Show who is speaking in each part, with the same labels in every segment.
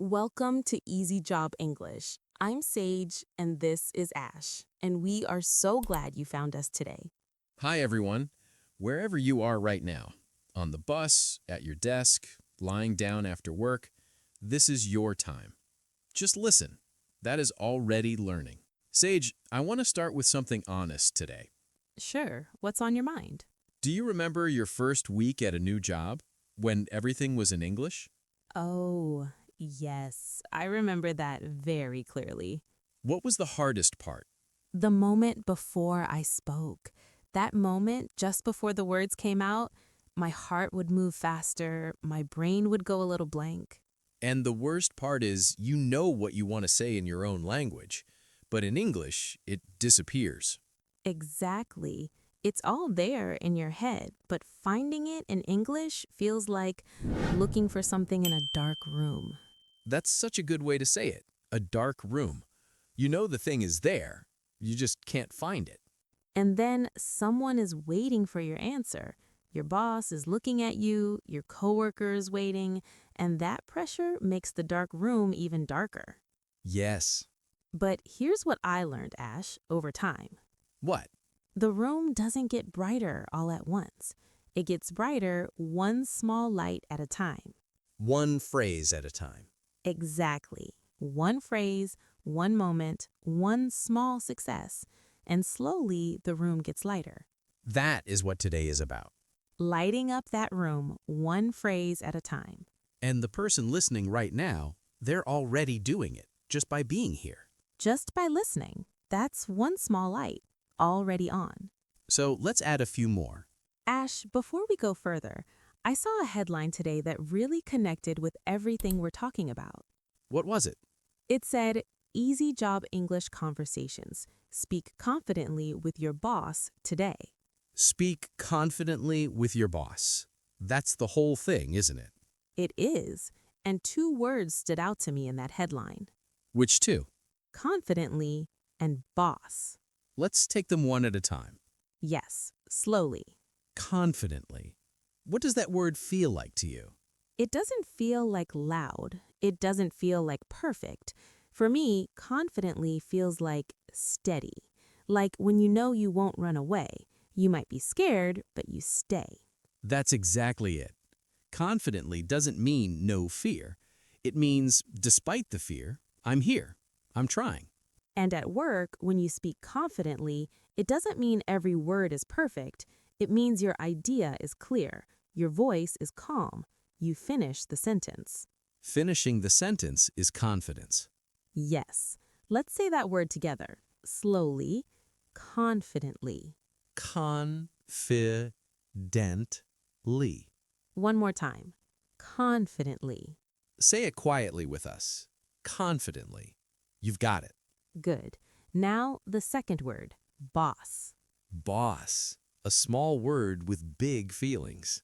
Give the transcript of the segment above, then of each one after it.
Speaker 1: Welcome to Easy Job English. I'm Sage and this is Ash, and we are so glad you found us today.
Speaker 2: Hi, everyone. Wherever you are right now, on the bus, at your desk, lying down after work, this is your time. Just listen. That is already learning. Sage, I want to start with something honest today.
Speaker 1: Sure, what's on your mind?
Speaker 2: Do you remember your first week at a new job when everything was in English?
Speaker 1: Oh, yes, I remember that very clearly.
Speaker 2: What was the hardest part?
Speaker 1: The moment before I spoke, that moment just before the words came out, my heart would move faster, my brain would go a little blank.
Speaker 2: And the worst part is you know what you want to say in your own language, but in English, it disappears.
Speaker 1: Exactly. It's all there in your head, but finding it in English feels like looking for something in a dark room.
Speaker 2: That's such a good way to say it. A dark room. You know the thing is there, you just can't find it.
Speaker 1: And then someone is waiting for your answer. Your boss is looking at you, your coworker is waiting, and that pressure makes the dark room even darker.
Speaker 2: Yes.
Speaker 1: But here's what I learned, Ash, over time.
Speaker 2: What?
Speaker 1: The room doesn't get brighter all at once. It gets brighter one small light at a time.
Speaker 2: One phrase at a time.
Speaker 1: Exactly. One phrase, one moment, one small success, and slowly the room gets lighter.
Speaker 2: That is what today is about.
Speaker 1: Lighting up that room one phrase at a time.
Speaker 2: And the person listening right now, they're already doing it just by being here.
Speaker 1: Just by listening, that's one small light, already on.
Speaker 2: So let's add a few more.
Speaker 1: Ash, before we go further, I saw a headline today that really connected with everything we're talking about.
Speaker 2: What was it?
Speaker 1: It said, Easy Job English Conversations. Speak confidently with your boss today.
Speaker 2: Speak confidently with your boss. That's the whole thing, isn't it?
Speaker 1: It is, and two words stood out to me in that headline.
Speaker 2: Which two?
Speaker 1: Confidently and boss.
Speaker 2: Let's take them one at a time.
Speaker 1: Yes, slowly.
Speaker 2: Confidently. What does that word feel like to you?
Speaker 1: It doesn't feel like loud. It doesn't feel like perfect. For me, confidently feels like steady. Like when you know you won't run away. You might be scared, but you stay.
Speaker 2: That's exactly it. Confidently doesn't mean no fear. It means, despite the fear, I'm here. I'm trying.
Speaker 1: And at work, when you speak confidently, it doesn't mean every word is perfect. It means your idea is clear. Your voice is calm. You finish the sentence.
Speaker 2: Finishing the sentence is confidence.
Speaker 1: Yes. Let's say that word together. Slowly, confidently.
Speaker 2: Confidently.
Speaker 1: One more time. Confidently.
Speaker 2: Say it quietly with us. Confidently. You've got it.
Speaker 1: Good. Now the second word. Boss.
Speaker 2: Boss. A small word with big feelings.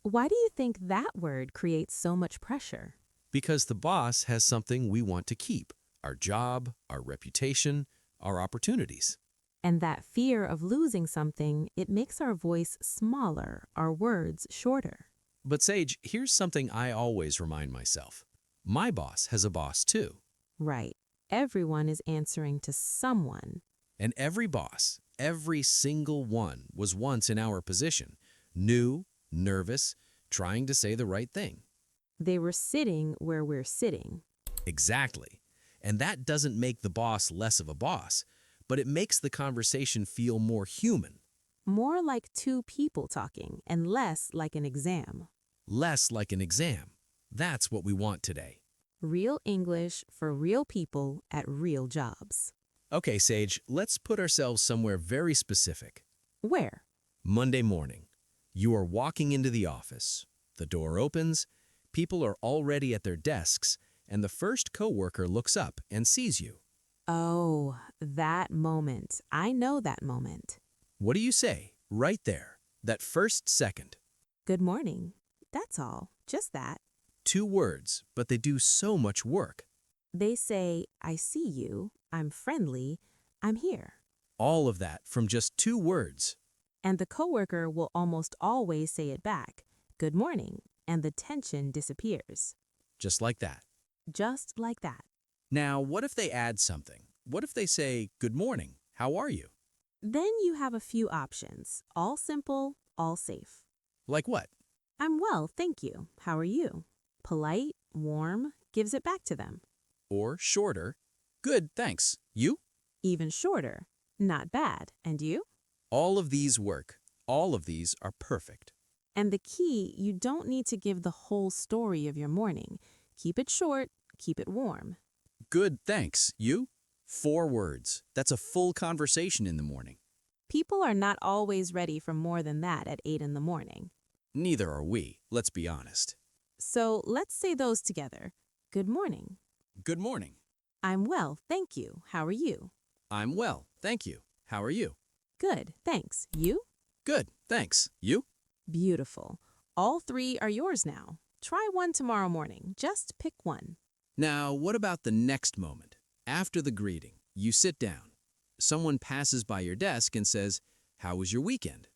Speaker 1: Why do you think that word creates so much pressure?
Speaker 2: Because the boss has something we want to keep. Our job, our reputation, our opportunities.
Speaker 1: And that fear of losing something, it makes our voice smaller, our words shorter.
Speaker 2: But Sage, here's something I always remind myself. My boss has a boss too.
Speaker 1: Right. Everyone is answering to someone.
Speaker 2: And every boss, every single one, was once in our position. New, nervous, trying to say the right thing.
Speaker 1: They were sitting where we're sitting.
Speaker 2: Exactly. And that doesn't make the boss less of a boss, but it makes the conversation feel more human.
Speaker 1: More like two people talking and less like an exam.
Speaker 2: Less like an exam. That's what we want today.
Speaker 1: Real English for real people at real jobs.
Speaker 2: Okay, Sage, let's put ourselves somewhere very specific.
Speaker 1: Where?
Speaker 2: Monday morning. You are walking into the office. The door opens, people are already at their desks, and the first coworker looks up and sees you.
Speaker 1: Oh, that moment. I know that moment.
Speaker 2: What do you say? Right there. That first second.
Speaker 1: Good morning. That's all. Just that.
Speaker 2: Two words, but they do so much work.
Speaker 1: They say, I see you, I'm friendly, I'm here.
Speaker 2: All of that from just two words.
Speaker 1: And the coworker will almost always say it back, good morning, and the tension disappears.
Speaker 2: Just like that.
Speaker 1: just like that.
Speaker 2: Now, what if they add something? What if they say, "Good morning, how are you?"
Speaker 1: Then you have a few options, all simple, all safe.
Speaker 2: Like what?
Speaker 1: I'm well, thank you. How are you? Polite, warm, gives it back to them.
Speaker 2: Or shorter, "Good, thanks. You?"
Speaker 1: Even shorter, not bad. And you?
Speaker 2: All of these work. All of these are perfect.
Speaker 1: And the key, you don't need to give the whole story of your morning. Keep it short, keep it warm.
Speaker 2: "Good, thanks. You?" 4 words. That's a full conversation in the morning.
Speaker 1: People are not always ready for more than that at 8 in the morning.
Speaker 2: Neither are we, let's be honest.
Speaker 1: So let's say those together. Good morning.
Speaker 2: "Good morning.
Speaker 1: I'm well, thank you. How are you?
Speaker 2: I'm well, thank you. How are you?"
Speaker 1: Good, thanks. You?
Speaker 2: "Good, thanks. You?"
Speaker 1: Beautiful. All 3 are yours now. Try one tomorrow morning. Just pick one.
Speaker 2: Now, what about the next moment? After the greeting, you sit down. Someone passes by your desk and says, "How was your weekend?"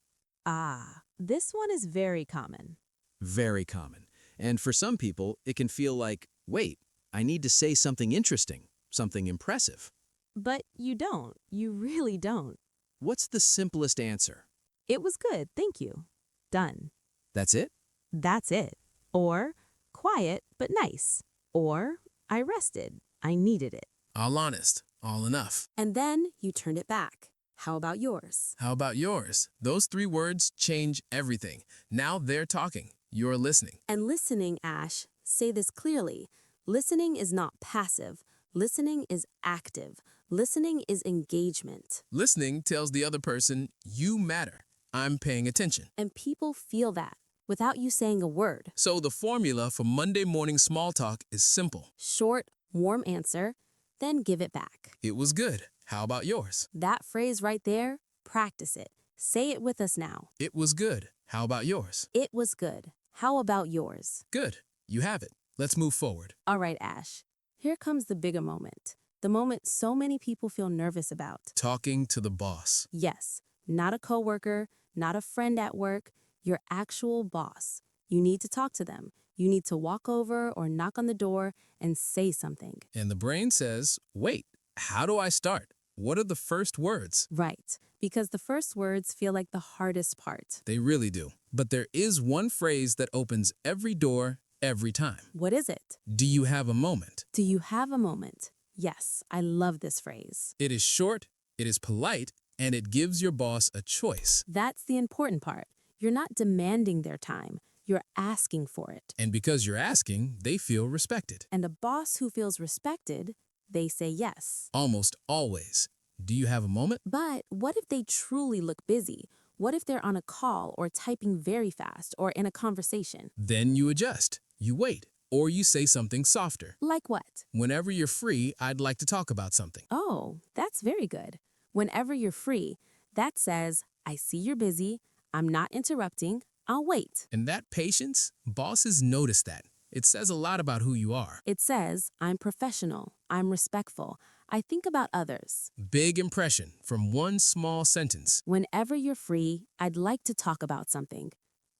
Speaker 1: Ah, this one is very common.
Speaker 2: Very common. And for some people, it can feel like, wait, I need to say something interesting, something impressive.
Speaker 1: But you don't. You really don't.
Speaker 2: What's the simplest answer?
Speaker 1: It was good, thank you. Done.
Speaker 2: That's it?
Speaker 1: That's it. Or, quiet but nice. Or, I rested. I needed it.
Speaker 3: All honest, all enough.
Speaker 1: And then you turned it back. How about yours?
Speaker 3: How about yours? Those 3 words change everything. Now they're talking. You're listening.
Speaker 1: And listening, Ash, say this clearly. Listening is not passive. Listening is active. Listening is engagement.
Speaker 3: Listening tells the other person, you matter. I'm paying attention.
Speaker 1: And people feel that without you saying a word.
Speaker 3: So the formula for Monday morning small talk is simple.
Speaker 1: Short, warm answer, then give it back.
Speaker 3: It was good. How about yours?
Speaker 1: That phrase right there, practice it. Say it with us now.
Speaker 3: It was good. How about yours?
Speaker 1: It was good. How about yours?
Speaker 3: Good. You have it. Let's move forward.
Speaker 1: All right, Ash. Here comes the bigger moment. The moment so many people feel nervous about.
Speaker 3: Talking to the boss.
Speaker 1: Yes, not a coworker, not a friend at work, your actual boss. You need to talk to them. You need to walk over or knock on the door and say something.
Speaker 3: And the brain says, wait, how do I start? What are the first words?
Speaker 1: Right, because the first words feel like the hardest part.
Speaker 3: They really do. But there is one phrase that opens every door every time.
Speaker 1: What is it?
Speaker 3: Do you have a moment?
Speaker 1: Do you have a moment? Yes, I love this phrase.
Speaker 3: It is short, it is polite, and it gives your boss a choice.
Speaker 1: That's the important part. You're not demanding their time. You're asking for it.
Speaker 3: And because you're asking, they feel respected.
Speaker 1: And a boss who feels respected, they say yes.
Speaker 3: Almost always. Do you have a moment?
Speaker 1: But what if they truly look busy? What if they're on a call or typing very fast or in a conversation?
Speaker 3: Then you adjust. You wait. Or you say something softer.
Speaker 1: Like what?
Speaker 3: Whenever you're free, I'd like to talk about something.
Speaker 1: Oh, that's very good. Whenever you're free, that says, I see you're busy, I'm not interrupting, I'll wait.
Speaker 3: And that patience, bosses notice that. It says a lot about who you are.
Speaker 1: It says, I'm professional, I'm respectful, I think about others.
Speaker 3: Big impression from one small sentence.
Speaker 1: Whenever you're free, I'd like to talk about something.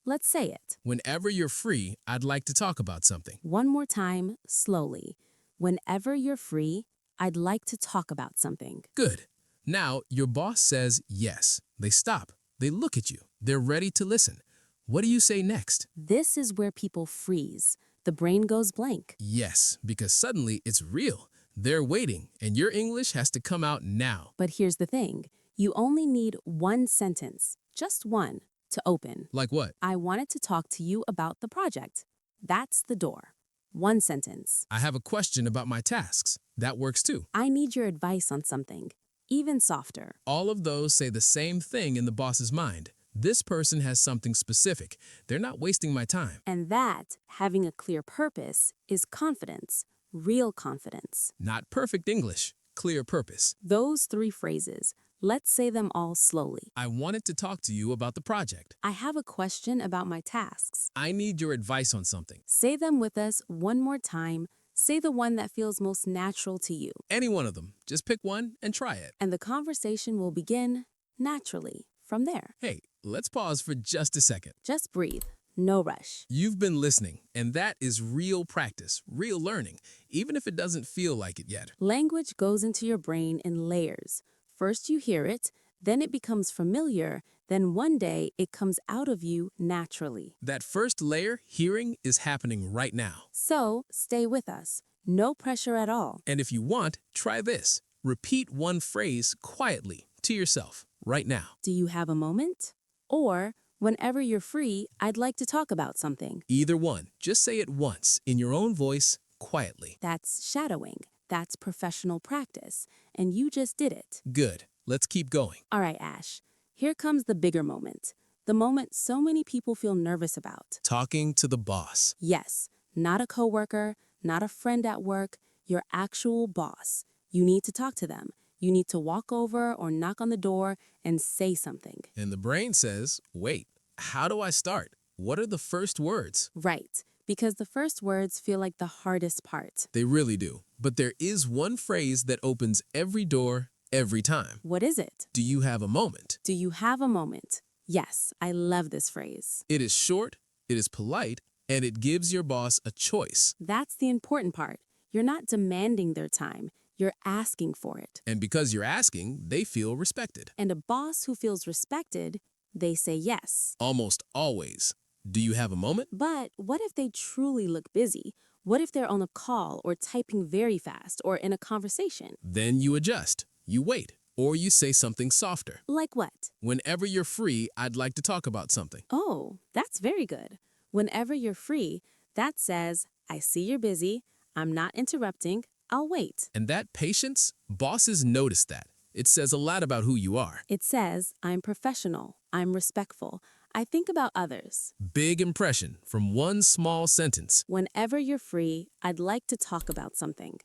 Speaker 1: Let's say it.
Speaker 3: Whenever you're free, I'd like to talk about something.
Speaker 1: One more time, slowly. Whenever you're free, I'd like to talk about something.
Speaker 3: Good. Now, your boss says yes. They stop. They look at you. They're ready to listen. What do you say next?
Speaker 1: This is where people freeze. The brain goes blank.
Speaker 3: Yes, because suddenly it's real. They're waiting, and your English has to come out now.
Speaker 1: But here's the thing. You only need one sentence, just one, to open.
Speaker 3: Like what?
Speaker 1: I wanted to talk to you about the project. That's the door. One sentence.
Speaker 3: I have a question about my tasks. That works too.
Speaker 1: I need your advice on something. Even softer.
Speaker 3: All of those say the same thing in the boss's mind. This person has something specific. They're not wasting my time.
Speaker 1: And that, having a clear purpose, is confidence. Real confidence.
Speaker 3: Not perfect English. Clear purpose.
Speaker 1: Those 3 phrases. Let's say them all slowly.
Speaker 3: I wanted to talk to you about the project.
Speaker 1: I have a question about my tasks.
Speaker 3: I need your advice on something.
Speaker 1: Say them with us one more time. Say the one that feels most natural to you.
Speaker 3: Any one of them. Just pick one and try it.
Speaker 1: And the conversation will begin naturally from there.
Speaker 3: Hey, let's pause for just a second.
Speaker 1: Just breathe. no rush.
Speaker 3: You've been listening, and that is real practice, real learning, even if it doesn't feel like it yet.
Speaker 1: Language goes into your brain in layers. First you hear it, then it becomes familiar, then one day it comes out of you naturally.
Speaker 3: That first layer, hearing, is happening right now.
Speaker 1: So stay with us. No pressure at all.
Speaker 3: And if you want, try this. Repeat one phrase quietly to yourself right now.
Speaker 1: Do you have a moment? Or, whenever you're free, I'd like to talk about something.
Speaker 3: Either one, just say it once in your own voice, quietly.
Speaker 1: That's shadowing. That's professional practice. And you just did it.
Speaker 3: Good. Let's keep going.
Speaker 1: All right, Ash. Here comes the bigger moment. The moment so many people feel nervous about.
Speaker 3: Talking to the boss.
Speaker 1: Yes, not a coworker, not a friend at work, your actual boss. You need to talk to them. You need to walk over or knock on the door and say something.
Speaker 3: And the brain says, wait, how do I start? What are the first words?
Speaker 1: Right, because the first words feel like the hardest part.
Speaker 3: They really do. But there is one phrase that opens every door every time.
Speaker 1: What is it?
Speaker 3: Do you have a moment?
Speaker 1: Do you have a moment? Yes, I love this phrase.
Speaker 3: It is short, it is polite, and it gives your boss a choice.
Speaker 1: That's the important part. You're not demanding their time. You're asking for it.
Speaker 3: And because you're asking, they feel respected.
Speaker 1: And a boss who feels respected, they say yes.
Speaker 3: Almost always. Do you have a moment?
Speaker 1: But what if they truly look busy? What if they're on a call or typing very fast or in a conversation?
Speaker 3: Then you adjust. You wait. Or you say something softer.
Speaker 1: Like what?
Speaker 3: Whenever you're free, I'd like to talk about something.
Speaker 1: Oh, that's very good. Whenever you're free, that says, I see you're busy, I'm not interrupting, I'll wait.
Speaker 3: And that patience, bosses notice that. It says a lot about who you are.
Speaker 1: It says, I'm professional, I'm respectful, I think about others.
Speaker 3: Big impression from one small sentence.
Speaker 1: Whenever you're free, I'd like to talk about something.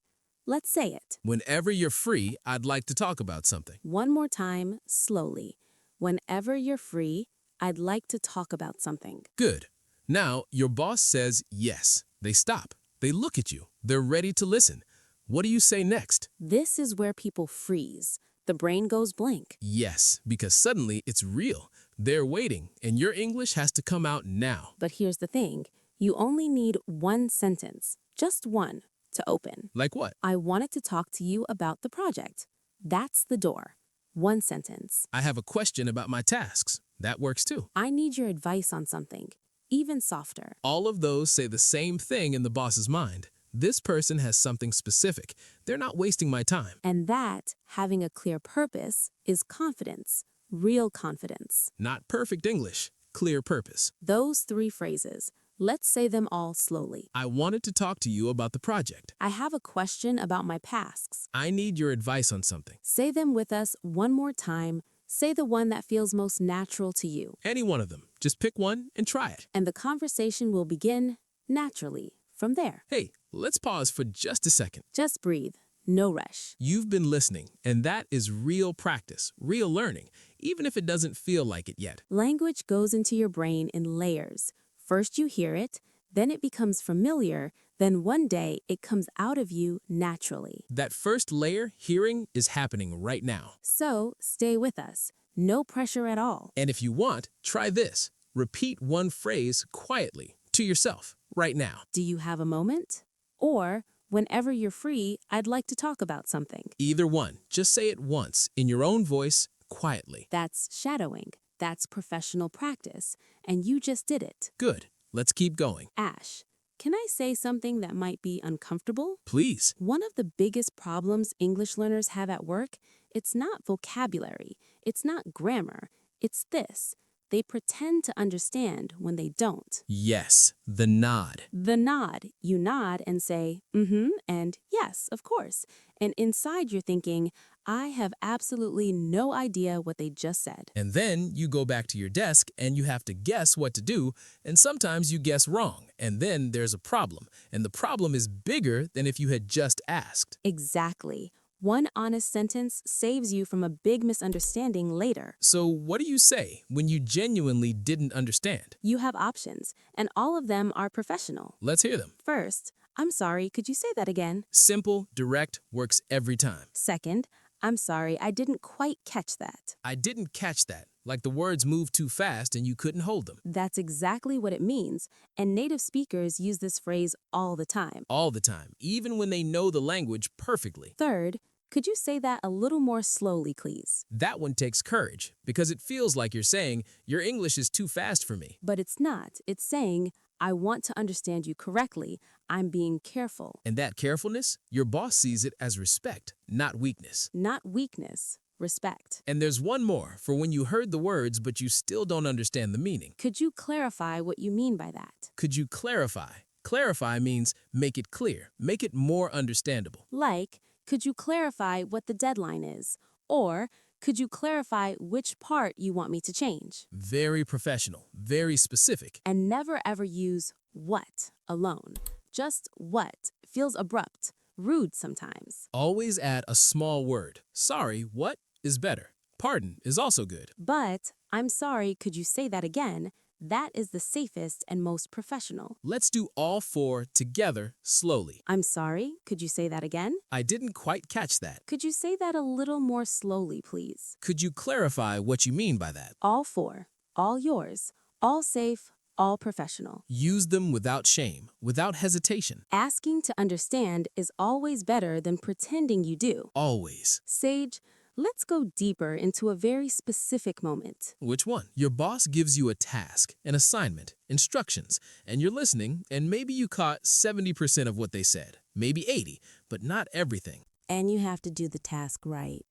Speaker 1: Let's say it.
Speaker 3: Whenever you're free, I'd like to talk about something.
Speaker 1: One more time, slowly. Whenever you're free, I'd like to talk about something.
Speaker 3: Good. Now, your boss says yes. They stop. They look at you. They're ready to listen. What do you say next?
Speaker 1: This is where people freeze. The brain goes blank.
Speaker 3: Yes, because suddenly it's real. They're waiting, and your English has to come out now.
Speaker 1: But here's the thing. You only need one sentence, just one, to open.
Speaker 3: Like what?
Speaker 1: I wanted to talk to you about the project. That's the door. One sentence.
Speaker 3: I have a question about my tasks. That works too.
Speaker 1: I need your advice on something. Even softer.
Speaker 3: All of those say the same thing in the boss's mind. This person has something specific. They're not wasting my time.
Speaker 1: And that, having a clear purpose, is confidence. Real confidence.
Speaker 3: Not perfect English, clear purpose.
Speaker 1: Those three phrases. Let's say them all slowly.
Speaker 3: I wanted to talk to you about the project.
Speaker 1: I have a question about my tasks.
Speaker 3: I need your advice on something.
Speaker 1: Say them with us one more time. Say the one that feels most natural to you.
Speaker 3: Any one of them. Just pick one and try it.
Speaker 1: And the conversation will begin naturally from there.
Speaker 3: Hey, let's pause for just a second.
Speaker 1: Just breathe. No rush.
Speaker 3: You've been listening, and that is real practice, real learning, even if it doesn't feel like it yet.
Speaker 1: Language goes into your brain in layers. First you hear it, then it becomes familiar, then one day it comes out of you naturally.
Speaker 3: That first layer, hearing, is happening right now.
Speaker 1: So stay with us. No pressure at all.
Speaker 3: And if you want, try this. Repeat one phrase quietly to yourself right now.
Speaker 1: Do you have a moment? Or, whenever you're free, I'd like to talk about something.
Speaker 3: Either one. Just say it once in your own voice, quietly.
Speaker 1: That's shadowing. That's professional practice. And you just did it.
Speaker 3: Good. Let's keep going.
Speaker 1: Ash, can I say something that might be uncomfortable?
Speaker 3: Please.
Speaker 1: One of the biggest problems English learners have at work, it's not vocabulary, it's not grammar, it's this. They pretend to understand when they don't.
Speaker 3: Yes, the nod.
Speaker 1: The nod. You nod and say, mm-hmm, and yes, of course. And inside you're thinking, I have absolutely no idea what they just said.
Speaker 3: And then you go back to your desk and you have to guess what to do, and sometimes you guess wrong, and then there's a problem. And the problem is bigger than if you had just asked.
Speaker 1: Exactly. One honest sentence saves you from a big misunderstanding later.
Speaker 3: So what do you say when you genuinely didn't understand?
Speaker 1: You have options, and all of them are professional.
Speaker 3: Let's hear them.
Speaker 1: First, I'm sorry, could you say that again?
Speaker 3: Simple, direct, works every time.
Speaker 1: Second, I'm sorry, I didn't quite catch that.
Speaker 3: I didn't catch that. like the words moved too fast and you couldn't hold them.
Speaker 1: That's exactly what it means, and native speakers use this phrase all the time.
Speaker 3: All the time, even when they know the language perfectly.
Speaker 1: Third, could you say that a little more slowly, please?
Speaker 3: That one takes courage, because it feels like you're saying, your English is too fast for me.
Speaker 1: But it's not. It's saying, I want to understand you correctly. I'm being careful.
Speaker 3: And that carefulness, your boss sees it as respect, not weakness.
Speaker 1: Not weakness, respect.
Speaker 3: And there's one more for when you heard the words but you still don't understand the meaning.
Speaker 1: Could you clarify what you mean by that?
Speaker 3: Could you clarify? Clarify means make it clear, make it more understandable.
Speaker 1: Like, could you clarify what the deadline is? Or, could you clarify which part you want me to change?
Speaker 3: Very professional, very specific.
Speaker 1: And never ever use what alone. Just what feels abrupt, rude sometimes.
Speaker 3: Always add a small word. Sorry, what is better? Pardon is also good.
Speaker 1: But, I'm sorry, could you say that again? That is the safest and most professional.
Speaker 3: Let's do all four together slowly.
Speaker 1: I'm sorry, could you say that again?
Speaker 3: I didn't quite catch that.
Speaker 1: Could you say that a little more slowly, please?
Speaker 3: Could you clarify what you mean by that?
Speaker 1: All four, all yours, all safe, all professional.
Speaker 3: Use them without shame, without hesitation.
Speaker 1: Asking to understand is always better than pretending you do.
Speaker 3: Always.
Speaker 1: Sage, let's go deeper into a very specific moment.
Speaker 3: Which one? Your boss gives you a task, an assignment, instructions, and you're listening, and maybe you caught 70% of what they said, maybe 80, but not everything.
Speaker 1: And you have to do the task right.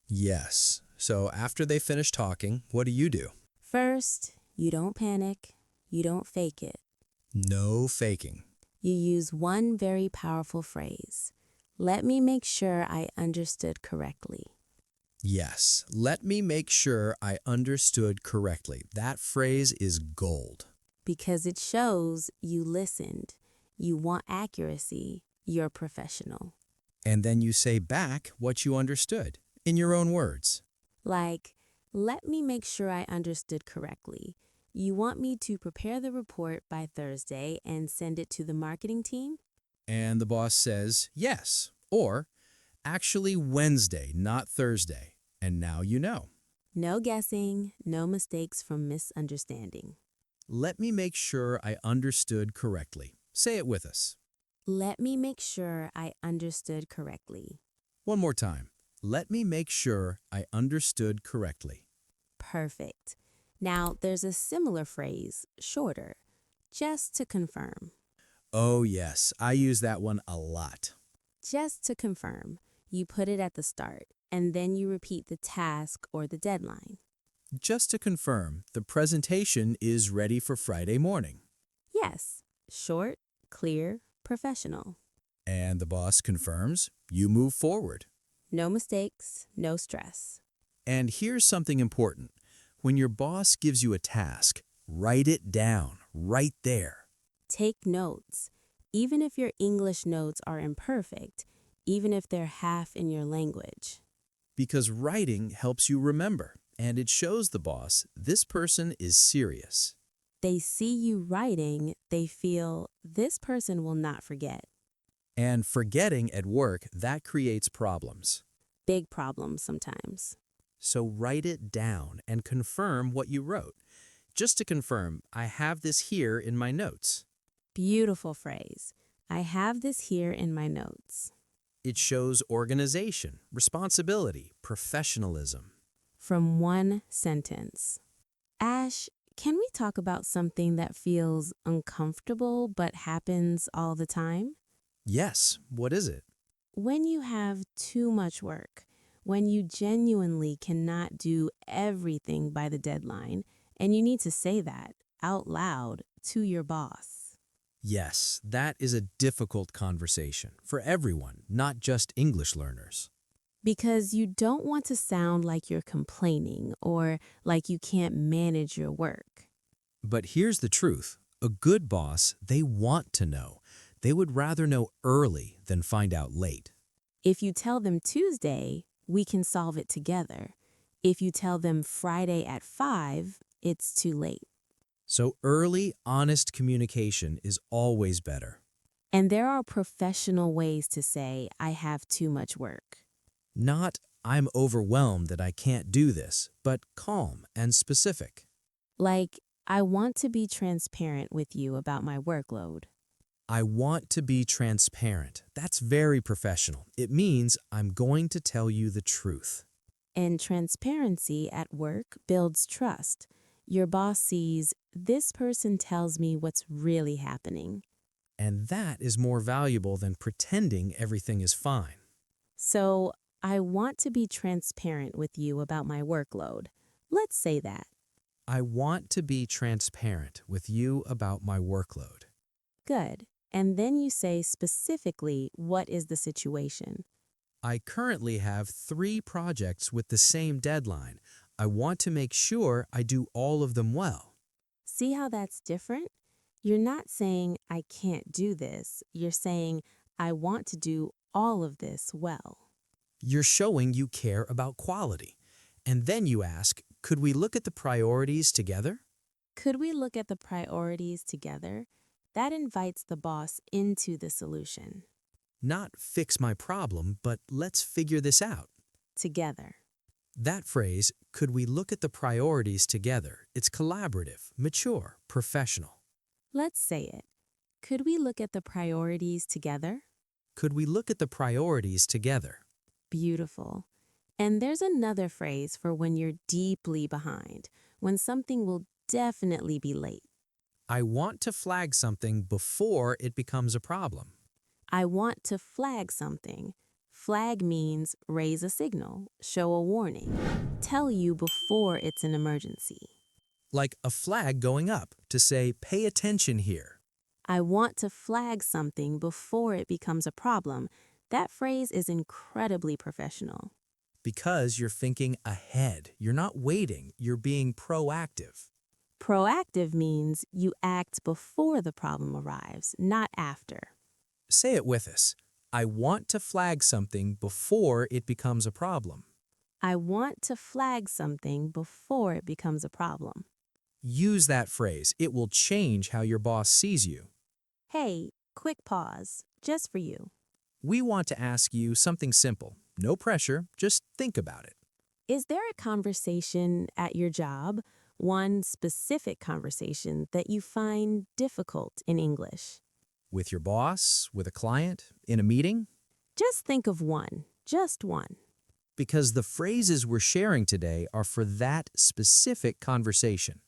Speaker 4: Yes. So after they finish talking, what do?
Speaker 1: First, you don't panic. You don't fake it.
Speaker 4: No faking.
Speaker 1: You use one very powerful phrase. Let me make sure I understood correctly.
Speaker 4: Yes. Let me make sure I understood correctly. That phrase is gold.
Speaker 1: Because it shows you listened. You want accuracy. You're professional.
Speaker 4: And then you say back what you understood in your own words.
Speaker 1: Like, let me make sure I understood correctly. You want me to prepare the report by Thursday and send it to the marketing team?
Speaker 4: And the boss says yes. Or actually Wednesday, not Thursday. And now you know.
Speaker 1: No guessing, no mistakes from misunderstanding.
Speaker 4: Let me make sure I understood correctly. Say it with us.
Speaker 1: Let me make sure I understood correctly.
Speaker 4: One more time. Let me make sure I understood correctly.
Speaker 1: Perfect. Now, there's a similar phrase, shorter, just to confirm.
Speaker 4: Oh yes, I use that one a lot.
Speaker 1: Just to confirm, you put it at the start, and then you repeat the task or the deadline.
Speaker 4: Just to confirm, the presentation is ready for Friday morning.
Speaker 1: Yes, short, clear, professional.
Speaker 4: And the boss confirms, you move forward.
Speaker 1: No mistakes, no stress.
Speaker 4: And here's something important. When your boss gives you a task, write it down right there.
Speaker 1: Take notes. Even if your English notes are imperfect, even if they're half in your language.
Speaker 4: Because writing helps you remember, and it shows the boss this person is serious.
Speaker 1: They see you writing, they feel this person will not forget.
Speaker 4: And forgetting at work, that creates problems.
Speaker 1: Big problems sometimes.
Speaker 4: So write it down and confirm what you wrote. Just to confirm, I have this here in my notes.
Speaker 1: Beautiful phrase. I have this here in my notes.
Speaker 4: It shows organization, responsibility, professionalism.
Speaker 1: From one sentence. Ash, can we talk about something that feels uncomfortable but happens all the time?
Speaker 4: Yes, what is it?
Speaker 1: When you have too much work, when you genuinely cannot do everything by the deadline, and you need to say that out loud to your boss.
Speaker 4: Yes, that is a difficult conversation for everyone, not just English learners.
Speaker 1: Because you don't want to sound like you're complaining or like you can't manage your work.
Speaker 4: But here's the truth. A good boss, they want to know. They would rather know early than find out late.
Speaker 1: If you tell them Tuesday, we can solve it together. If you tell them Friday at 5, it's too late.
Speaker 4: So early, honest communication is always better.
Speaker 1: And there are professional ways to say, I have too much work.
Speaker 4: Not, I'm overwhelmed that I can't do this, but calm and specific.
Speaker 1: Like, I want to be transparent with you about my workload.
Speaker 4: I want to be transparent. That's very professional. It means I'm going to tell you the truth.
Speaker 1: And transparency at work builds trust. Your boss sees this person tells me what's really happening.
Speaker 4: And that is more valuable than pretending everything is fine.
Speaker 1: So, I want to be transparent with you about my workload. Let's say that.
Speaker 4: I want to be transparent with you about my workload.
Speaker 1: Good. And then you say specifically what is the situation.
Speaker 4: I currently have 3 projects with the same deadline. I want to make sure I do all of them well.
Speaker 1: See how that's different? You're not saying, I can't do this. You're saying, I want to do all of this well.
Speaker 4: You're showing you care about quality. And then you ask, could we look at the priorities together?
Speaker 1: Could we look at the priorities together? That invites the boss into the solution.
Speaker 4: Not fix my problem, but let's figure this out.
Speaker 1: Together.
Speaker 4: That phrase, could we look at the priorities together? It's collaborative, mature, professional.
Speaker 1: Let's say it. Could we look at the priorities together?
Speaker 4: Could we look at the priorities together?
Speaker 1: Beautiful. And there's another phrase for when you're deeply behind, when something will definitely be late.
Speaker 4: I want to flag something before it becomes a problem.
Speaker 1: I want to flag something. Flag means raise a signal, show a warning, tell you before it's an emergency.
Speaker 4: Like a flag going up to say, pay attention here.
Speaker 1: I want to flag something before it becomes a problem. That phrase is incredibly professional.
Speaker 4: Because you're thinking ahead. You're not waiting. You're being proactive.
Speaker 1: Proactive means you act before the problem arrives, not after.
Speaker 4: Say it with us. I want to flag something before it becomes a problem.
Speaker 1: I want to flag something before it becomes a problem.
Speaker 4: Use that phrase. It will change how your boss sees you.
Speaker 1: Hey, quick pause, just for you.
Speaker 4: We want to ask you something simple. No pressure, just think about it.
Speaker 1: Is there a conversation at your job, one specific conversation that you find difficult in English?
Speaker 4: With your boss, with a client, in a meeting?
Speaker 1: Just think of one, just one.
Speaker 4: Because the phrases we're sharing today are for that specific conversation.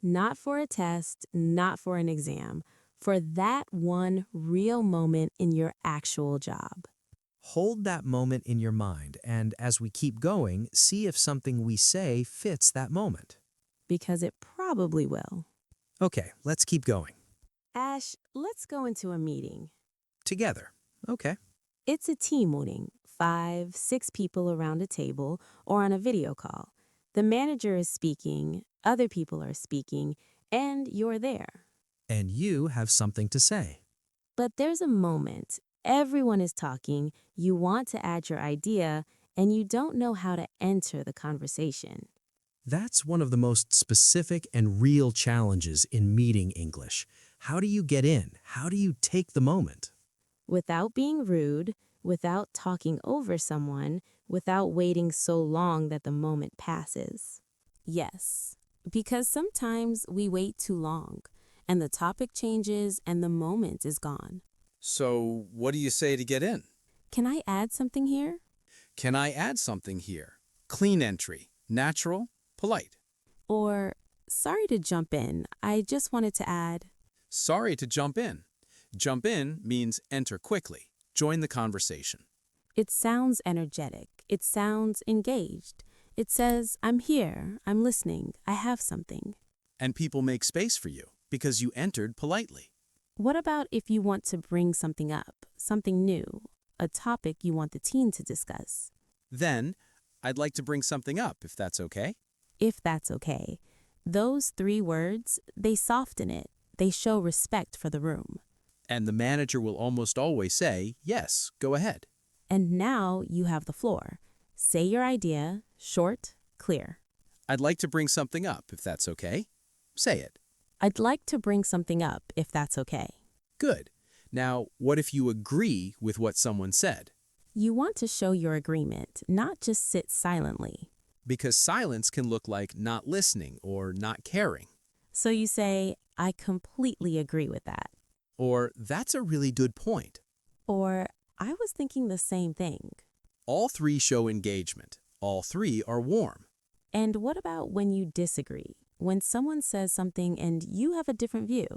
Speaker 1: Not for a test, not for an exam, for that one real moment in your actual job.
Speaker 4: Hold that moment in your mind, and as we keep going, see if something we say fits that moment.
Speaker 1: Because it probably will.
Speaker 4: Okay, let's keep going.
Speaker 1: Ash, let's go into a meeting.
Speaker 4: Together. Okay.
Speaker 1: It's a team meeting, 5, 6 people around a table or on a video call. The manager is speaking, other people are speaking, and you're there.
Speaker 4: And you have something to say.
Speaker 1: But there's a moment, everyone is talking, you want to add your idea, and you don't know how to enter the conversation.
Speaker 4: That's one of the most specific and real challenges in meeting English. How do you get in? How do you take the moment?
Speaker 1: Without being rude, without talking over someone, without waiting so long that the moment passes. Yes, because sometimes we wait too long, and the topic changes and the moment is gone.
Speaker 5: So, what do you say to get in?
Speaker 1: Can I add something here?
Speaker 5: Can I add something here? Clean entry, natural, polite.
Speaker 1: Or, sorry to jump in, I just wanted to add.
Speaker 5: Sorry to jump in. Jump in means enter quickly. Join the conversation.
Speaker 1: It sounds energetic. It sounds engaged. It says, I'm here, I'm listening, I have something.
Speaker 5: And people make space for you because you entered politely.
Speaker 1: What about if you want to bring something up, something new, a topic you want the team to discuss?
Speaker 5: Then, I'd like to bring something up if that's okay.
Speaker 1: If that's okay. Those 3 words, they soften it. They show respect for the room.
Speaker 5: And the manager will almost always say, yes, go ahead.
Speaker 1: And now you have the floor. Say your idea, short, clear.
Speaker 5: I'd like to bring something up if that's okay. Say it.
Speaker 1: I'd like to bring something up if that's okay.
Speaker 5: Good. Now, what if you agree with what someone said?
Speaker 1: You want to show your agreement, not just sit silently.
Speaker 5: Because silence can look like not listening or not caring.
Speaker 1: So you say, I completely agree with that.
Speaker 5: Or, that's a really good point.
Speaker 1: Or, I was thinking the same thing.
Speaker 5: All three show engagement. All three are warm.
Speaker 1: And what about when you disagree? When someone says something and you have a different view?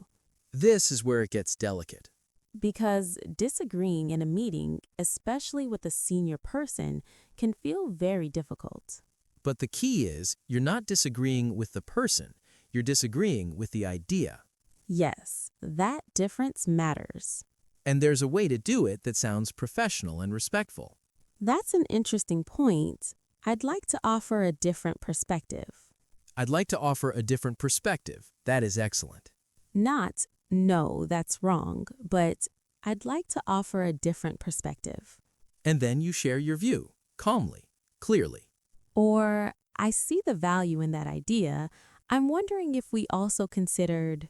Speaker 5: This is where it gets delicate.
Speaker 1: Because disagreeing in a meeting, especially with a senior person, can feel very difficult.
Speaker 3: But the key is you're not disagreeing with the person, you're disagreeing with the idea.
Speaker 1: Yes, that difference matters.
Speaker 3: And there's a way to do it that sounds professional and respectful.
Speaker 1: That's an interesting point. I'd like to offer a different perspective.
Speaker 3: I'd like to offer a different perspective. That is excellent.
Speaker 1: Not, no, that's wrong, but I'd like to offer a different perspective.
Speaker 3: And then you share your view, calmly, clearly.
Speaker 1: Or, I see the value in that idea. I'm wondering if we also considered.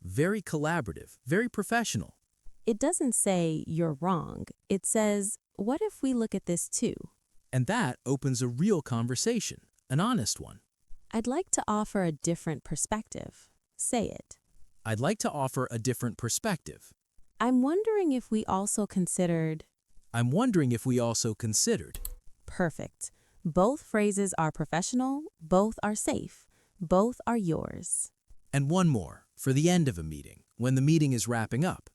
Speaker 3: Very collaborative, very professional.
Speaker 1: It doesn't say you're wrong. It says, what if we look at this too?
Speaker 3: And that opens a real conversation, an honest one.
Speaker 1: I'd like to offer a different perspective. Say it.
Speaker 3: I'd like to offer a different perspective.
Speaker 1: I'm wondering if we also considered. Perfect. Both phrases are professional, both are safe, both are yours.
Speaker 3: And one more, for the end of a meeting, when the meeting is wrapping up.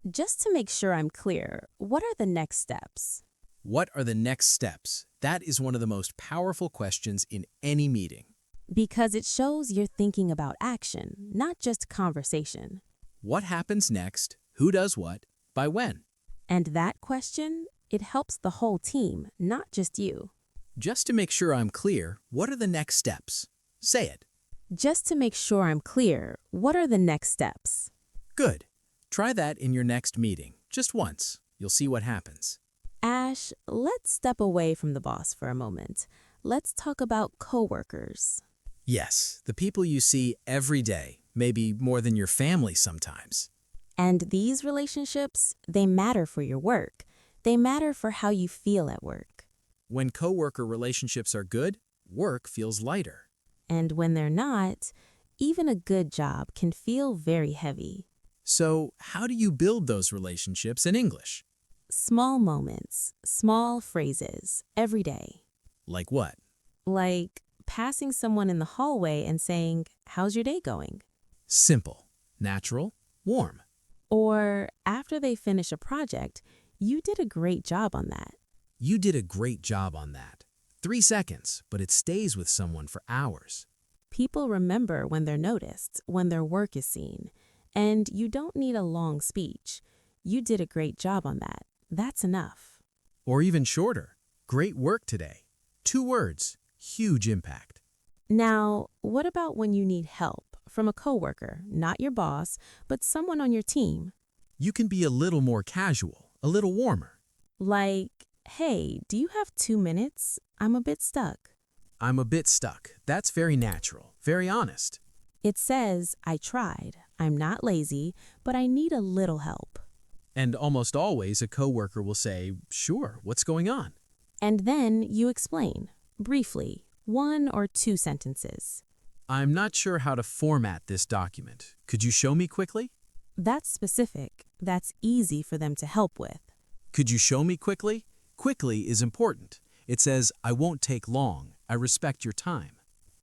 Speaker 1: Just to make sure I'm clear, what are the next steps?
Speaker 3: What are the next steps? That is one of the most powerful questions in any meeting.
Speaker 1: Because it shows you're thinking about action, not just conversation.
Speaker 3: What happens next? Who does what? By when?
Speaker 1: And that question, it helps the whole team, not just you.
Speaker 3: Just to make sure I'm clear, what are the next steps? Say it.
Speaker 1: Just to make sure I'm clear, what are the next steps?
Speaker 3: Good. Try that in your next meeting, just once. You'll see what happens.
Speaker 1: Ash, let's step away from the boss for a moment. Let's talk about coworkers.
Speaker 3: Yes, the people you see every day, maybe more than your family sometimes.
Speaker 1: And these relationships, they matter for your work. They matter for how you feel at work.
Speaker 3: When coworker relationships are good, work feels lighter.
Speaker 1: And when they're not, even a good job can feel very heavy.
Speaker 3: So, how do you build those relationships in English?
Speaker 1: Small moments, small phrases, every day.
Speaker 3: Like what?
Speaker 1: Like passing someone in the hallway and saying, "How's your day going?"
Speaker 3: Simple, natural, warm.
Speaker 1: Or after they finish a project, "You did a great job on that."
Speaker 3: You did a great job on that. 3 seconds, but it stays with someone for hours.
Speaker 1: People remember when they're noticed, when their work is seen. And you don't need a long speech. "You did a great job on that." That's enough.
Speaker 3: Or even shorter. Great work today. 2 words, huge impact.
Speaker 1: Now, what about when you need help from a coworker, not your boss, but someone on your team?
Speaker 3: You can be a little more casual, a little warmer.
Speaker 1: Like, "Hey, do you have 2 minutes? I'm a bit stuck."
Speaker 3: I'm a bit stuck. That's very natural, very honest.
Speaker 1: It says, "I tried. I'm not lazy, but I need a little help."
Speaker 3: And almost always a coworker will say, "Sure, what's going on?"
Speaker 1: And then you explain, briefly, 1 or 2 sentences.
Speaker 3: I'm not sure how to format this document. Could you show me quickly?
Speaker 1: That's specific. That's easy for them to help with.
Speaker 3: Could you show me quickly? Quickly is important. It says, I won't take long. I respect your time.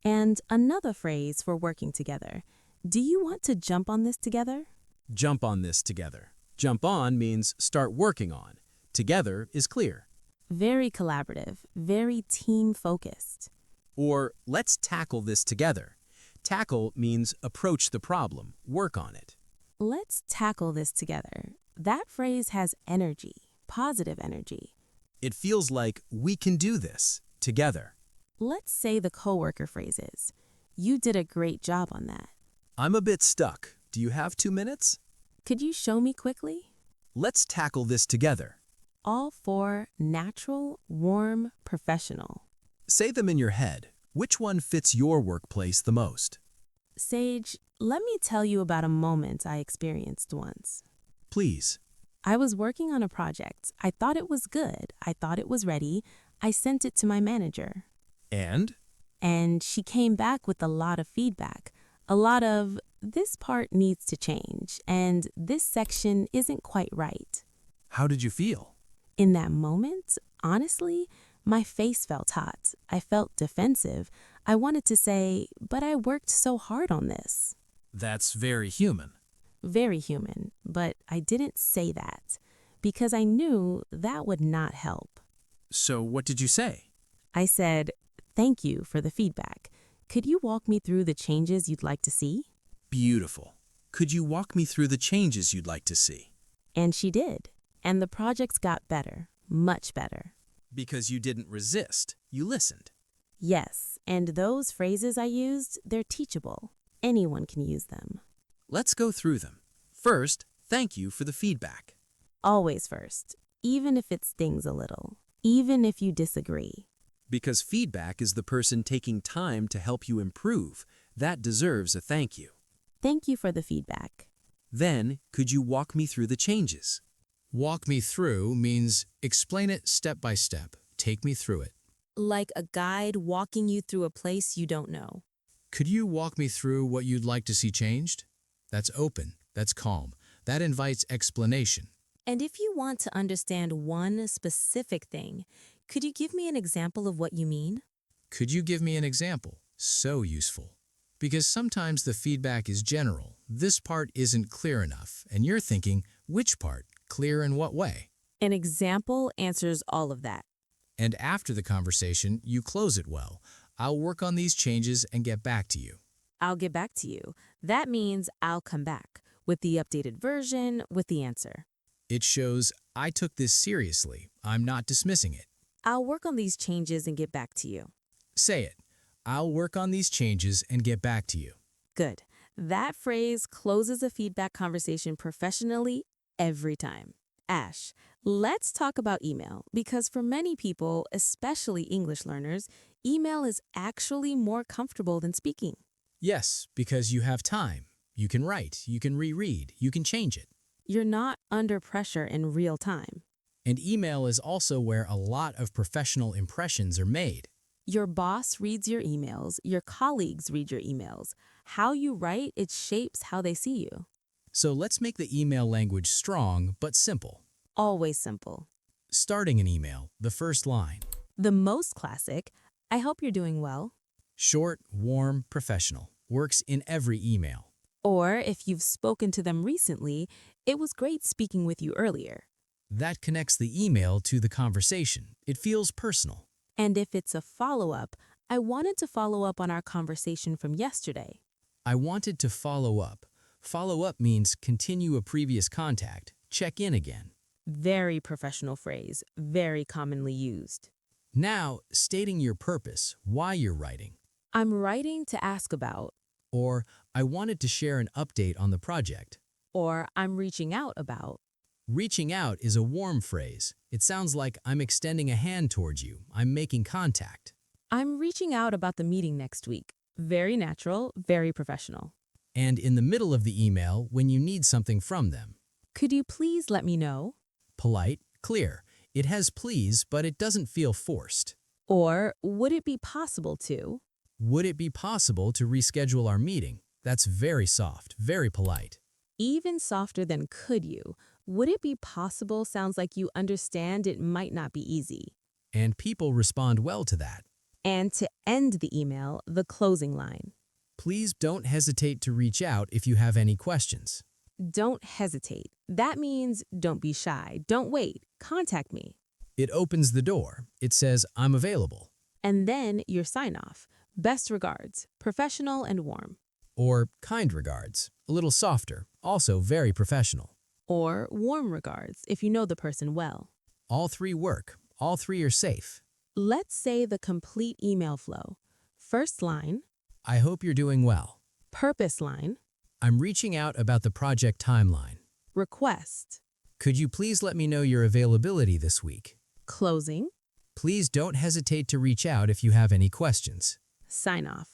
Speaker 1: And another phrase for working together. "Do you want to jump on this together?"
Speaker 3: Jump on this together. Jump on means start working on. Together is clear.
Speaker 1: Very collaborative, very team-focused.
Speaker 3: Or let's tackle this together. Tackle means approach the problem, work on it.
Speaker 1: Let's tackle this together. That phrase has energy, positive energy.
Speaker 3: It feels like we can do this together.
Speaker 1: Let's say the coworker phrases. "You did a great job on that."
Speaker 3: I'm a bit stuck. Do you have 2 minutes?
Speaker 1: "Could you show me quickly?"
Speaker 3: Let's tackle this together.
Speaker 1: All 4 natural, warm, professional.
Speaker 3: Say them in your head. Which one fits your workplace the most?
Speaker 1: Sage, let me tell you about a moment I experienced once.
Speaker 3: Please.
Speaker 1: I was working on a project. I thought it was good. I thought it was ready. I sent it to my manager.
Speaker 4: And?
Speaker 1: And she came back with a lot of feedback. A lot of, this part needs to change, and this section isn't quite right.
Speaker 4: How did you feel?
Speaker 1: In that moment, honestly, my face felt hot. I felt defensive. I wanted to say, but I worked so hard on this.
Speaker 4: That's very human.
Speaker 1: Very human, but I didn't say that because I knew that would not help.
Speaker 4: So what did you say?
Speaker 1: I said, thank you for the feedback. Could you walk me through the changes you'd like to see?
Speaker 4: Beautiful. Could you walk me through the changes you'd like to see?
Speaker 1: And she did. And the projects got better, much better.
Speaker 4: Because you didn't resist, you listened.
Speaker 1: Yes, and those phrases I used, they're teachable. Anyone can use them.
Speaker 4: Let's go through them. First, thank you for the feedback.
Speaker 1: Always first, even if it stings a little, even if you disagree.
Speaker 4: Because feedback is the person taking time to help you improve. That deserves a thank you.
Speaker 1: Thank you for the feedback.
Speaker 4: Then, could you walk me through the changes?
Speaker 3: Walk me through means explain it step by step. Take me through it.
Speaker 1: Like a guide walking you through a place you don't know.
Speaker 3: Could you walk me through what you'd like to see changed? That's open. That's calm. That invites explanation.
Speaker 1: And if you want to understand one specific thing, could you give me an example of what you mean?
Speaker 3: Could you give me an example? So useful. Because sometimes the feedback is general. This part isn't clear enough, and you're thinking, which part? Clear in what way?
Speaker 1: An example answers all of that.
Speaker 3: And after the conversation, you close it well. I'll work on these changes and get back to you.
Speaker 1: I'll get back to you. That means I'll come back with the updated version, with the answer.
Speaker 3: It shows I took this seriously. I'm not dismissing it.
Speaker 1: I'll work on these changes and get back to you.
Speaker 3: Say it. I'll work on these changes and get back to you.
Speaker 1: Good. That phrase closes a feedback conversation professionally every time. Ash, let's talk about email because for many people, especially English learners, email is actually more comfortable than speaking.
Speaker 3: Yes, because you have time. You can write, you can reread, you can change it.
Speaker 1: You're not under pressure in real time.
Speaker 3: And email is also where a lot of professional impressions are made.
Speaker 1: Your boss reads your emails, your colleagues read your emails. How you write, it shapes how they see you.
Speaker 3: So let's make the email language strong but simple.
Speaker 1: Always simple.
Speaker 3: Starting an email, the first line.
Speaker 1: The most classic, I hope you're doing well.
Speaker 3: Short, warm, professional. Works in every email.
Speaker 1: Or if you've spoken to them recently, it was great speaking with you earlier.
Speaker 3: That connects the email to the conversation. It feels personal.
Speaker 1: And if it's a follow-up, I wanted to follow up on our conversation from yesterday.
Speaker 3: I wanted to follow up. Follow up means continue a previous contact, check in again.
Speaker 1: Very professional phrase, very commonly used.
Speaker 3: Now, stating your purpose, why you're writing.
Speaker 1: I'm writing to ask about,
Speaker 3: Or, I wanted to share an update on the project.
Speaker 1: or I'm reaching out about.
Speaker 3: Reaching out is a warm phrase. It sounds like I'm extending a hand towards you. I'm making contact.
Speaker 1: I'm reaching out about the meeting next week. Very natural, very professional.
Speaker 3: And in the middle of the email, when you need something from them.
Speaker 1: Could you please let me know?
Speaker 3: Polite, clear. It has please, but it doesn't feel forced.
Speaker 1: Or would it be possible to?
Speaker 3: Would it be possible to reschedule our meeting? That's very soft, very polite.
Speaker 1: Even softer than could you. Would it be possible sounds like you understand it might not be easy.
Speaker 3: And people respond well to that.
Speaker 1: And to end the email, the closing line.
Speaker 3: Please don't hesitate to reach out if you have any questions.
Speaker 1: Don't hesitate. That means don't be shy. Don't wait. Contact me.
Speaker 3: It opens the door. It says, I'm available.
Speaker 1: And then your sign off. Best regards, professional and warm.
Speaker 3: Or kind regards, a little softer, also very professional.
Speaker 1: Or warm regards if you know the person well.
Speaker 3: All three work. All three are safe.
Speaker 1: Let's say the complete email flow. First line,
Speaker 3: I hope you're doing well.
Speaker 1: purpose line,
Speaker 3: I'm reaching out about the project timeline.
Speaker 1: request,
Speaker 3: Could you please let me know your availability this week?
Speaker 1: closing,
Speaker 3: Please don't hesitate to reach out if you have any questions.
Speaker 1: sign off.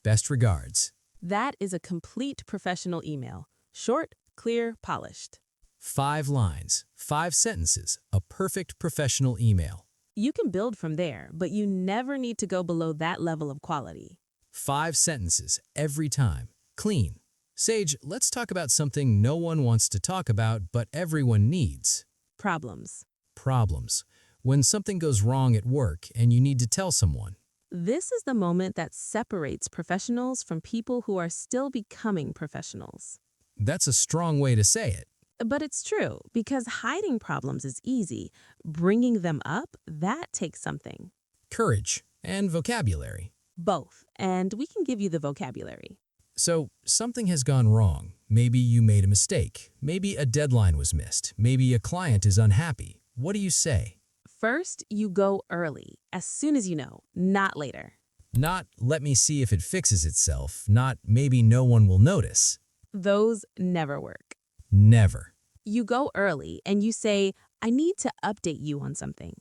Speaker 3: Best regards.
Speaker 1: That is a complete professional email. Short, clear, polished.
Speaker 3: 5 lines, 5 sentences, a perfect professional email.
Speaker 1: You can build from there, but you never need to go below that level of quality.
Speaker 3: 5 sentences every time. Clean. Sage, let's talk about something no one wants to talk about, but everyone needs.
Speaker 1: Problems.
Speaker 3: Problems. When something goes wrong at work and you need to tell someone.
Speaker 1: This is the moment that separates professionals from people who are still becoming professionals.
Speaker 3: That's a strong way to say it.
Speaker 1: But it's true, because hiding problems is easy. Bringing them up, that takes something.
Speaker 3: Courage and vocabulary.
Speaker 1: Both, and we can give you the vocabulary.
Speaker 3: So, something has gone wrong. Maybe you made a mistake. Maybe a deadline was missed. Maybe a client is unhappy. What do you say?
Speaker 1: First, you go early, as soon as you know, not later.
Speaker 3: Not, let me see if it fixes itself. Not, maybe no one will notice.
Speaker 1: Those never work.
Speaker 3: Never.
Speaker 1: You go early and you say, I need to update you on something.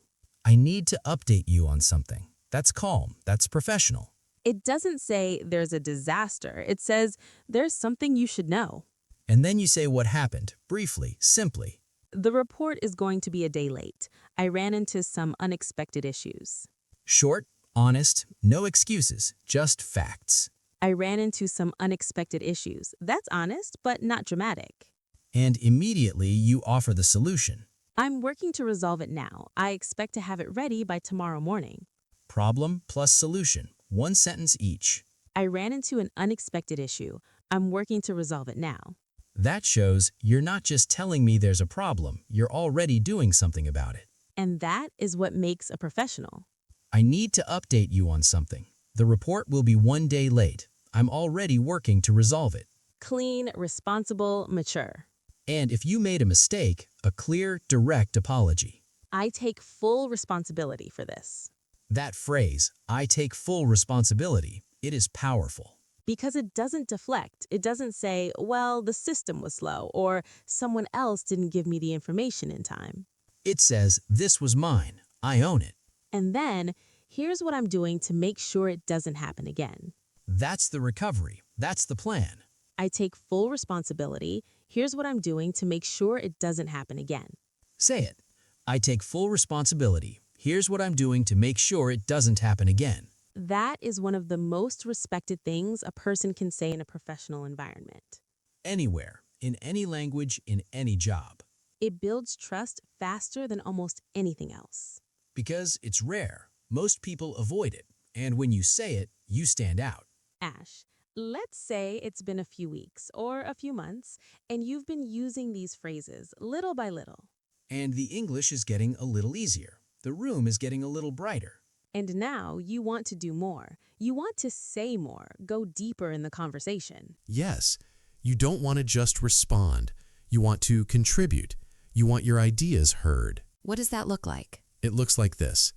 Speaker 3: I need to update you on something. That's calm. That's professional.
Speaker 1: It doesn't say there's a disaster. It says there's something you should know.
Speaker 3: And then you say what happened, briefly, simply.
Speaker 1: The report is going to be a day late. I ran into some unexpected issues.
Speaker 3: Short, honest, no excuses, just facts.
Speaker 1: I ran into some unexpected issues. That's honest, but not dramatic.
Speaker 3: And immediately you offer the solution.
Speaker 1: I'm working to resolve it now. I expect to have it ready by tomorrow morning.
Speaker 3: Problem plus solution, 1 sentence each.
Speaker 1: I ran into an unexpected issue. I'm working to resolve it now.
Speaker 3: That shows you're not just telling me there's a problem, you're already doing something about it.
Speaker 1: And that is what makes a professional.
Speaker 3: I need to update you on something. The report will be 1 day late. I'm already working to resolve it.
Speaker 1: Clean, responsible, mature.
Speaker 3: And if you made a mistake, a clear, direct apology.
Speaker 1: I take full responsibility for this.
Speaker 3: That phrase, I take full responsibility, it is powerful.
Speaker 1: Because it doesn't deflect. It doesn't say, well, the system was slow, or someone else didn't give me the information in time.
Speaker 3: It says, this was mine. I own it.
Speaker 1: And then, here's what I'm doing to make sure it doesn't happen again.
Speaker 3: That's the recovery. That's the plan.
Speaker 1: I take full responsibility. Here's what I'm doing to make sure it doesn't happen again.
Speaker 3: Say it. I take full responsibility. Here's what I'm doing to make sure it doesn't happen again.
Speaker 1: That is one of the most respected things a person can say in a professional environment.
Speaker 3: Anywhere, in any language, in any job.
Speaker 1: It builds trust faster than almost anything else.
Speaker 3: Because it's rare. Most people avoid it. And when you say it, you stand out.
Speaker 1: Ash, let's say it's been a few weeks or a few months, and you've been using these phrases little by little.
Speaker 3: And the English is getting a little easier. The room is getting a little brighter.
Speaker 1: And now you want to do more. You want to say more, go deeper in the conversation.
Speaker 6: Yes, you don't want to just respond. You want to contribute. You want your ideas heard.
Speaker 7: What does that look like?
Speaker 6: It looks like this.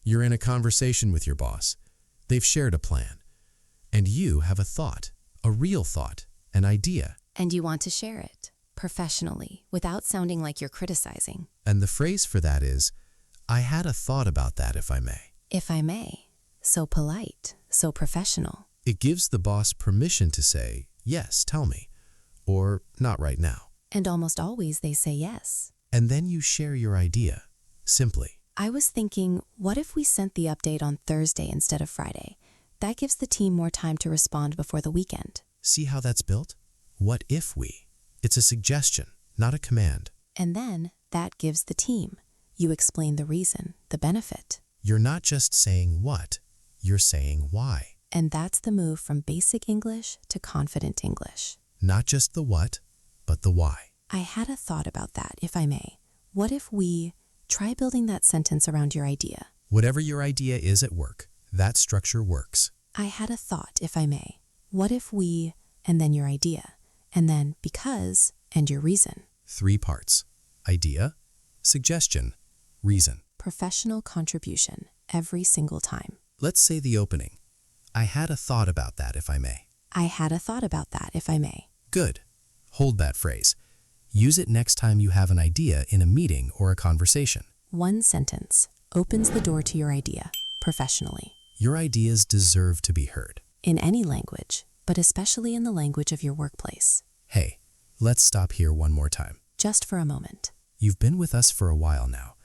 Speaker 6: You're in a conversation with your boss. They've shared a plan. And you have a thought, a real thought, an idea.
Speaker 7: And you want to share it, professionally, without sounding like you're criticizing.
Speaker 6: And the phrase for that is, I had a thought about that, if I may.
Speaker 7: If I may. So polite, so professional.
Speaker 6: It gives the boss permission to say, yes, tell me, or not right now.
Speaker 7: And almost always they say yes.
Speaker 6: And then you share your idea, simply.
Speaker 7: I was thinking, what if we sent the update on Thursday instead of Friday? That gives the team more time to respond before the weekend.
Speaker 6: See how that's built? What if we? It's a suggestion, not a command.
Speaker 7: And then that gives the team. You explain the reason, the benefit.
Speaker 6: You're not just saying what, you're saying why.
Speaker 7: And that's the move from basic English to confident English.
Speaker 6: Not just the what, but the why.
Speaker 7: I had a thought about that, if I may. What if we try building that sentence around your idea?
Speaker 6: Whatever your idea is at work, that structure works.
Speaker 7: I had a thought, if I may. What if we, and then your idea, and then because, and your reason?
Speaker 6: 3 parts. Idea, suggestion, reason.
Speaker 7: Professional contribution, every single time.
Speaker 6: Let's say the opening. I had a thought about that, if I may.
Speaker 7: I had a thought about that, if I may.
Speaker 6: Good. Hold that phrase. Use it next time you have an idea in a meeting or a conversation.
Speaker 7: 1 sentence opens the door to your idea, professionally.
Speaker 6: Your ideas deserve to be heard.
Speaker 7: In any language, but especially in the language of your workplace.
Speaker 6: Hey, let's stop here one more time.
Speaker 7: just for a moment.
Speaker 6: You've been with us for a while now,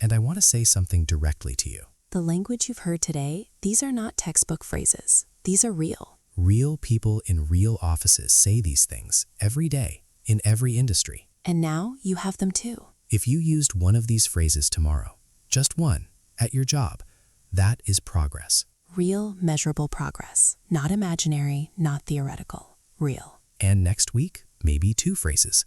Speaker 6: and I want to say something directly to you.
Speaker 7: The language you've heard today, these are not textbook phrases. These are real.
Speaker 6: Real people in real offices say these things every day, in every industry.
Speaker 7: And now you have them too.
Speaker 6: If you used one of these phrases tomorrow, just one, at your job, that is progress.
Speaker 7: Real, measurable progress. Not imaginary, not theoretical. Real.
Speaker 6: And next week, maybe 2 phrases.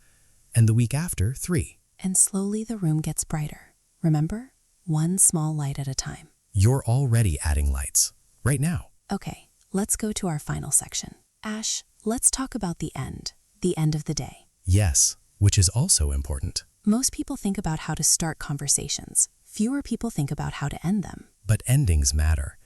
Speaker 6: And the week after, 3.
Speaker 7: And slowly the room gets brighter. Remember? One small light at a time.
Speaker 6: You're already adding lights, right now.
Speaker 7: Okay, let's go to our final section. Ash, let's talk about the end of the day.
Speaker 6: Yes, which is also important.
Speaker 7: Most people think about how to start conversations. Fewer people think about how to end them.
Speaker 6: But endings matter.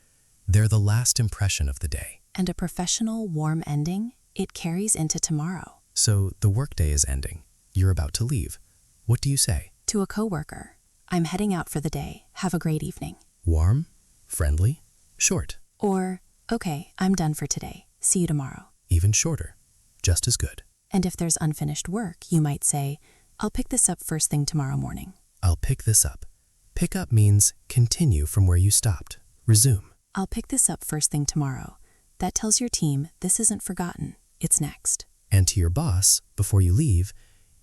Speaker 6: They're the last impression of the day.
Speaker 7: And a professional, warm ending, it carries into tomorrow.
Speaker 6: So the workday is ending. You're about to leave. What do you say?
Speaker 7: To a coworker, I'm heading out for the day. Have a great evening.
Speaker 6: Warm? Friendly? Short?
Speaker 7: Or, okay, I'm done for today. See you tomorrow.
Speaker 6: Even shorter. Just as good.
Speaker 7: And if there's unfinished work, you might say, I'll pick this up first thing tomorrow morning.
Speaker 6: I'll pick this up. Pick up means continue from where you stopped. Resume.
Speaker 7: I'll pick this up first thing tomorrow. That tells your team this isn't forgotten. It's next.
Speaker 6: And to your boss, before you leave,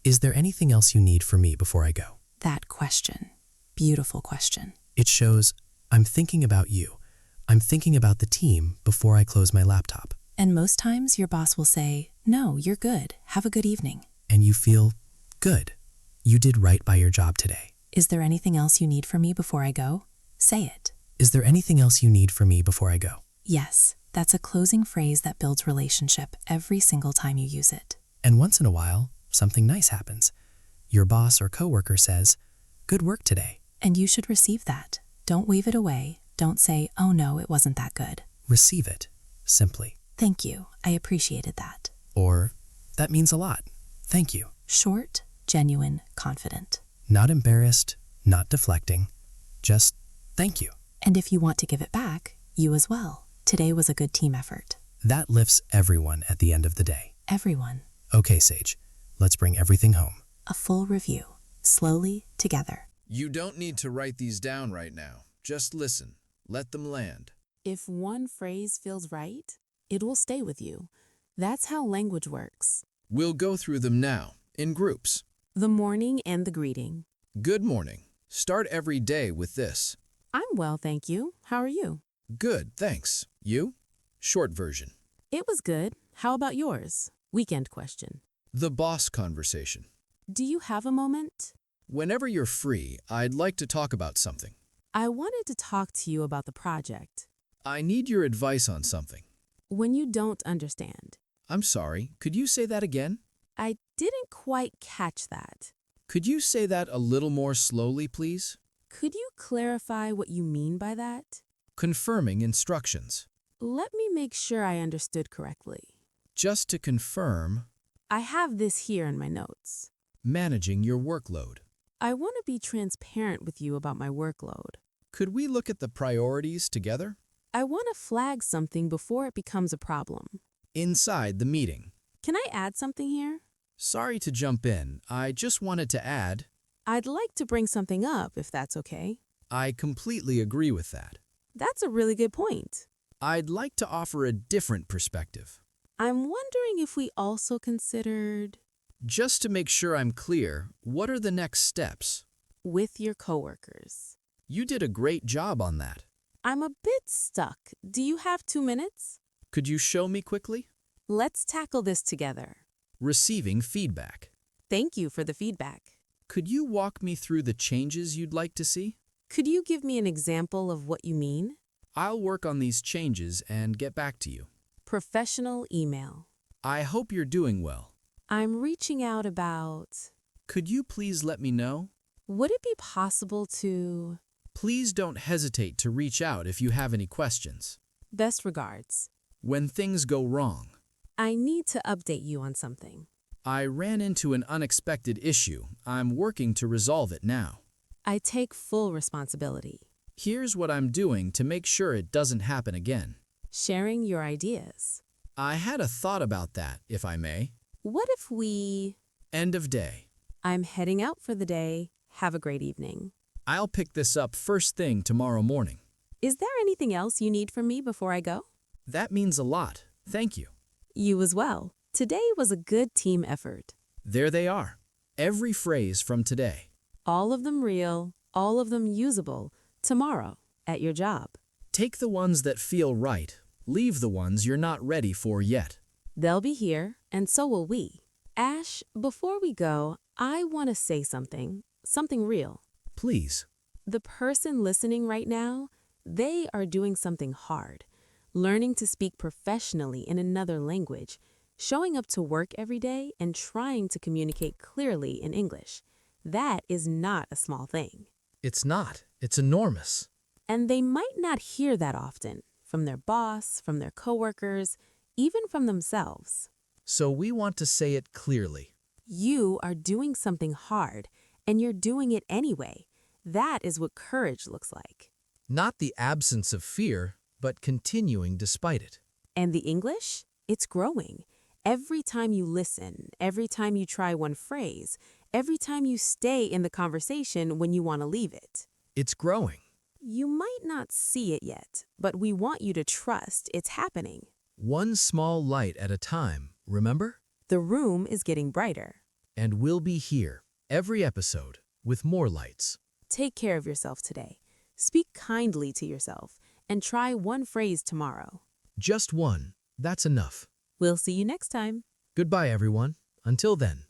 Speaker 6: is there anything else you need from me before I go?
Speaker 7: That question. Beautiful question.
Speaker 6: It shows I'm thinking about you. I'm thinking about the team before I close my laptop.
Speaker 7: And most times your boss will say, no, you're good. Have a good evening.
Speaker 6: And you feel good. You did right by your job today.
Speaker 7: Is there anything else you need from me before I go? Say it.
Speaker 6: Is there anything else you need from me before I go?
Speaker 7: Yes, that's a closing phrase that builds relationship every single time you use it.
Speaker 6: And once in a while, something nice happens. Your boss or coworker says, good work today.
Speaker 7: And you should receive that. Don't wave it away. Don't say, oh no, it wasn't that good.
Speaker 6: Receive it, simply.
Speaker 7: Thank you. I appreciated that.
Speaker 6: Or, that means a lot. Thank you.
Speaker 7: Short, genuine, confident.
Speaker 6: Not embarrassed, not deflecting. Just thank you.
Speaker 7: And if you want to give it back, you as well. Today was a good team effort.
Speaker 6: That lifts everyone at the end of the day.
Speaker 7: Everyone.
Speaker 6: Okay, Sage, let's bring everything home.
Speaker 7: A full review. Slowly, together.
Speaker 2: You don't need to write these down right now. Just listen. Let them land.
Speaker 1: If one phrase feels right, it will stay with you. That's how language works.
Speaker 2: We'll go through them now, in groups.
Speaker 1: The morning and the greeting.
Speaker 2: Good morning. Start every day with this.
Speaker 1: I'm well, thank you. How are you?
Speaker 2: Good, thanks. You? Short version.
Speaker 1: It was good. How about yours? Weekend question.
Speaker 2: The boss conversation.
Speaker 1: Do you have a moment?
Speaker 2: Whenever you're free, I'd like to talk about something.
Speaker 1: I wanted to talk to you about the project.
Speaker 2: I need your advice on something.
Speaker 1: When you don't understand.
Speaker 2: I'm sorry, could you say that again?
Speaker 1: I didn't quite catch that.
Speaker 2: Could you say that a little more slowly, please?
Speaker 1: Could you clarify what you mean by that?
Speaker 2: Confirming instructions.
Speaker 1: Let me make sure I understood correctly.
Speaker 2: Just to confirm,
Speaker 1: I have this here in my notes.
Speaker 2: managing your workload.
Speaker 1: I want to be transparent with you about my workload.
Speaker 2: Could we look at the priorities together?
Speaker 1: I want to flag something before it becomes a problem.
Speaker 2: Inside the meeting.
Speaker 1: Can I add something here?
Speaker 2: Sorry to jump in. I just wanted to add,
Speaker 1: I'd like to bring something up if that's okay.
Speaker 2: I completely agree with that.
Speaker 1: That's a really good point.
Speaker 2: I'd like to offer a different perspective.
Speaker 1: I'm wondering if we also considered
Speaker 2: Just to make sure I'm clear, what are the next steps?
Speaker 1: with your coworkers.
Speaker 2: You did a great job on that.
Speaker 1: I'm a bit stuck. Do you have 2 minutes?
Speaker 2: Could you show me quickly?
Speaker 1: Let's tackle this together.
Speaker 2: Receiving feedback.
Speaker 1: Thank you for the feedback.
Speaker 2: Could you walk me through the changes you'd like to see?
Speaker 1: Could you give me an example of what you mean?
Speaker 2: I'll work on these changes and get back to you.
Speaker 1: Professional email.
Speaker 2: I hope you're doing well.
Speaker 1: I'm reaching out about.
Speaker 2: Could you please let me know?
Speaker 1: Would it be possible to.
Speaker 2: Please don't hesitate to reach out if you have any questions.
Speaker 1: Best regards.
Speaker 2: When things go wrong.
Speaker 1: I need to update you on something.
Speaker 2: I ran into an unexpected issue. I'm working to resolve it now.
Speaker 1: I take full responsibility.
Speaker 2: Here's what I'm doing to make sure it doesn't happen again.
Speaker 1: Sharing your ideas.
Speaker 2: I had a thought about that, if I may.
Speaker 1: What if we.
Speaker 2: End of day.
Speaker 1: I'm heading out for the day. Have a great evening.
Speaker 3: I'll pick this up first thing tomorrow morning.
Speaker 1: Is there anything else you need from me before I go?
Speaker 3: That means a lot. Thank you.
Speaker 1: You as well. Today was a good team effort.
Speaker 3: There they are. Every phrase from today.
Speaker 1: All of them real, all of them usable, tomorrow, at your job.
Speaker 3: Take the ones that feel right. Leave the ones you're not ready for yet.
Speaker 1: They'll be here, and so will we. Ash, before we go, I want to say something real.
Speaker 3: Please.
Speaker 1: The person listening right now, they are doing something hard. Learning to speak professionally in another language, showing up to work every day and trying to communicate clearly in English. That is not a small thing.
Speaker 3: It's not. It's enormous.
Speaker 1: And they might not hear that often from their boss, from their coworkers, even from themselves.
Speaker 3: So we want to say it clearly.
Speaker 1: You are doing something hard, and you're doing it anyway. That is what courage looks like.
Speaker 3: Not the absence of fear, but continuing despite it.
Speaker 1: And the English? It's growing. Every time you listen, every time you try one phrase, every time you stay in the conversation when you want to leave it.
Speaker 3: It's growing.
Speaker 1: You might not see it yet, but we want you to trust it's happening.
Speaker 3: One small light at a time, remember?
Speaker 1: The room is getting brighter.
Speaker 3: And we'll be here, every episode, with more lights.
Speaker 1: Take care of yourself today. Speak kindly to yourself and try one phrase tomorrow.
Speaker 3: Just one. That's enough.
Speaker 1: We'll see you next time.
Speaker 3: Goodbye, everyone. Until then.